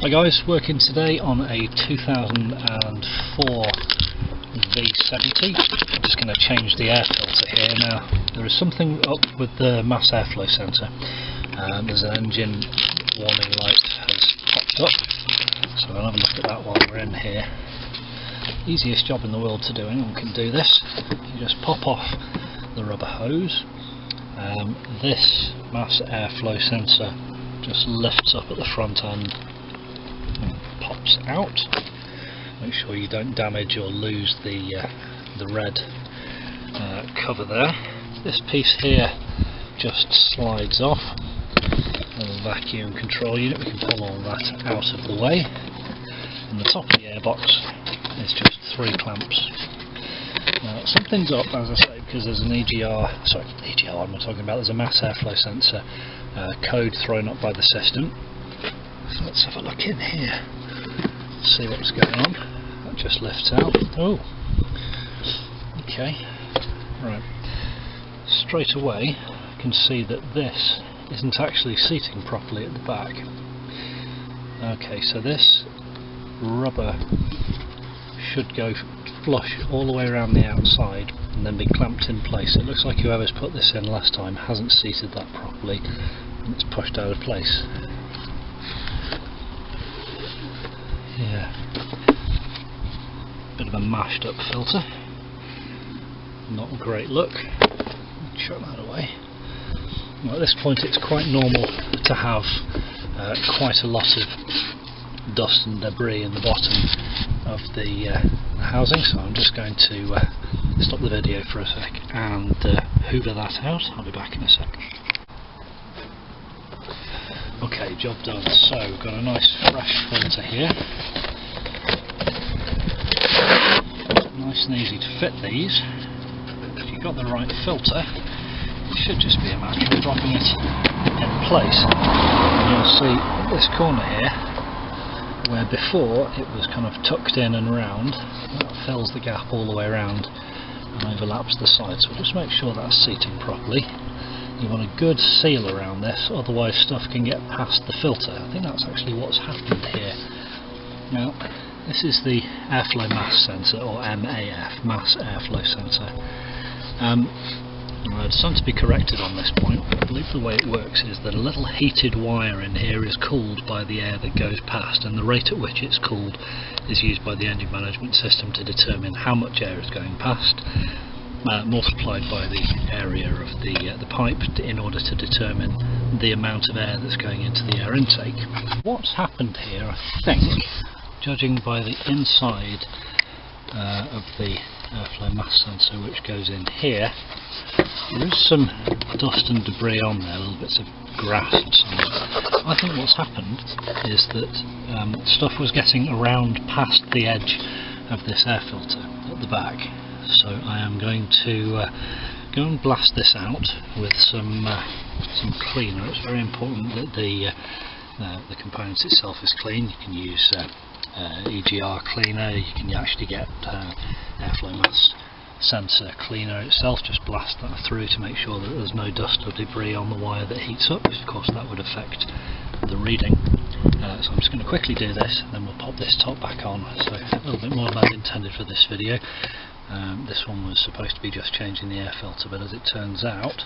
Hi guys, working today on a 2004 V70. I'm just going to change the air filter here. Now there is something up with the mass airflow sensor. There's an engine warning light has popped up, so I'll have a look at that while we're in here. Easiest job in the world to do, anyone can do this. You just pop off the rubber hose. This mass airflow sensor just lifts up at the front end and pops out. Make sure you don't damage or lose the red cover there. This piece here just slides off. Little vacuum control unit, we can pull all that out of the way. And the top of the airbox is just 3 clamps. Now something's up, as I say, because there's an EGR, I'm talking about, there's a mass airflow sensor code thrown up by the system. So let's have a look in here, see what's going on. That just lifts out. Oh, okay, right. Straight away I can see that this isn't actually seating properly at the back. Okay, so this rubber should go flush all the way around the outside and then be clamped in place. It looks like whoever's put this in last time hasn't seated that properly and it's pushed out of place. Yeah, bit of a mashed up filter, not a great look. Chuck that away. Well, at this point it's quite normal to have quite a lot of dust and debris in the bottom of the housing, so I'm just going to stop the video for a sec and hoover that out. I'll be back in a sec. Okay, job done. So we've got a nice fresh filter here. Nice and easy to fit these. If you've got the right filter, it should just be a matter of dropping it in place. And you'll see this corner here, where before it was kind of tucked in and round, that fills the gap all the way around and overlaps the side, so just make sure that's seating properly. You want a good seal around this, otherwise stuff can get past the filter. I think that's actually what's happened here. Now this is the airflow mass sensor, or MAF, mass airflow sensor. I stand to be corrected on this point. I believe the way it works is that a little heated wire in here is cooled by the air that goes past, and the rate at which it's cooled is used by the engine management system to determine how much air is going past, multiplied by the area of the pipe in order to determine the amount of air that's going into the air intake. What's happened here, I think, judging by the inside of the airflow mass sensor which goes in here, there is some dust and debris on there, little bits of grass and so on. I think what's happened is that stuff was getting around past the edge of this air filter at the back, so I am going to go and blast this out with some cleaner. It's very important that the component itself is clean. You can use EGR cleaner, you can actually get airflow mass sensor cleaner itself. Just blast that through to make sure that there's no dust or debris on the wire that heats up, because of course that would affect the reading. So I'm just going to quickly do this, then we'll pop this top back on. So a little bit more than intended for this video. This one was supposed to be just changing the air filter, but as it turns out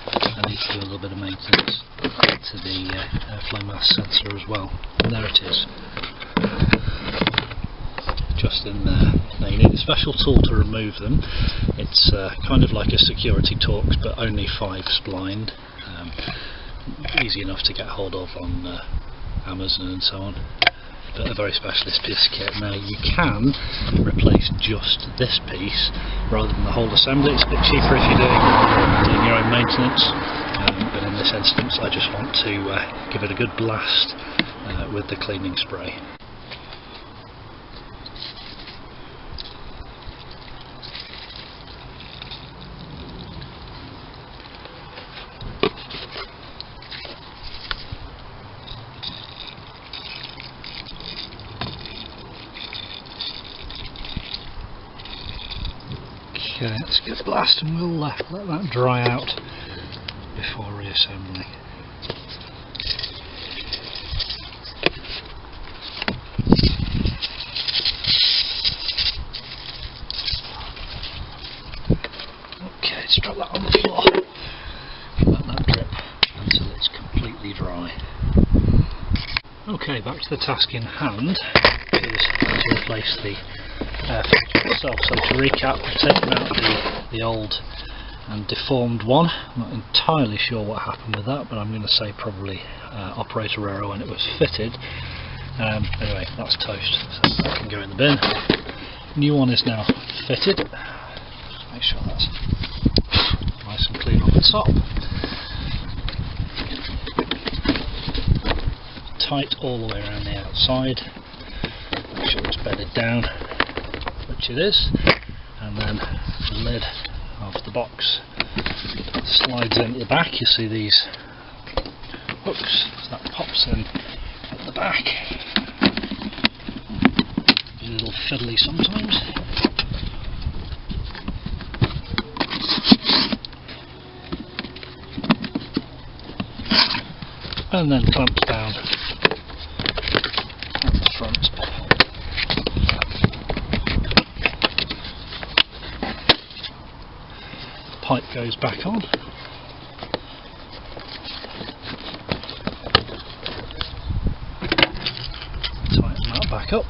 I need to do a little bit of maintenance to the airflow mass sensor as well. And there it is, just in there. Now you need a special tool to remove them. It's kind of like a security Torx, but only 5 splined. Easy enough to get hold of on Amazon and so on, but a very specialist piece of kit. Now you can replace just this piece rather than the whole assembly. It's a bit cheaper if you're doing your own maintenance, but in this instance I just want to give it a good blast with the cleaning spray. Okay, let's give it a blast and we'll let that dry out before reassembling. Okay, back to the task in hand, which is to replace the air filter itself. So to recap, we've taken out the old and deformed one. I'm not entirely sure what happened with that, but I'm going to say probably operator error when it was fitted. Anyway, that's toast, so that can go in the bin. New one is now fitted. Make sure that's nice and clean on the top. Tight all the way around the outside. Make sure it's bedded down, which it is, and then the lid of the box slides into the back. You see these hooks, so that pops in at the back. A little fiddly sometimes. And then clamps down at the front. Pipe goes back on. Tighten that back up.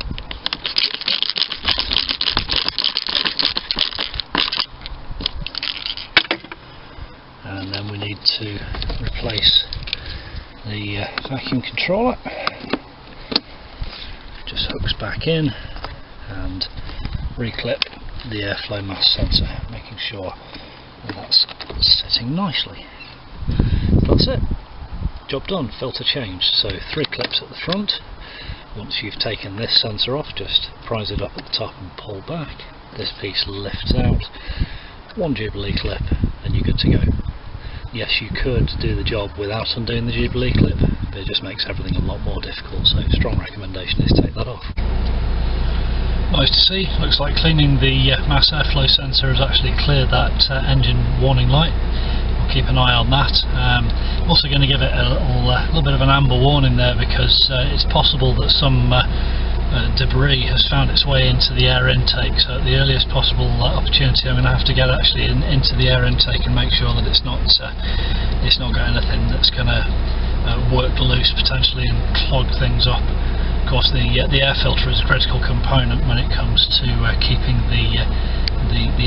And then we need to replace the vacuum controller. Just hooks back in and reclip the airflow mass sensor, making sure that's sitting nicely. That's it. Job done. Filter changed. So 3 clips at the front. Once you've taken this sensor off, just prise it up at the top and pull back. This piece lifts out. 1 Jubilee clip and you're good to go. Yes, you could do the job without undoing the Jubilee clip, but it just makes everything a lot more difficult, so strong recommendation is take that off. Nice to see. Looks like cleaning the mass airflow sensor has actually cleared that engine warning light. We'll keep an eye on that. I'm also going to give it a little bit of an amber warning there, because it's possible that some debris has found its way into the air intake, so at the earliest possible opportunity I'm going to have to get actually into the air intake and make sure that it's not got anything that's going to work loose potentially and clog things up. Of course, the air filter is a critical component when it comes to keeping the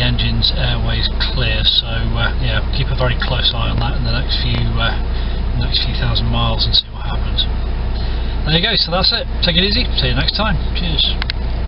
engine's airways clear, so yeah, keep a very close eye on that in the next few thousand miles and see what happens. There you go, so that's it. Take it easy. See you next time. Cheers.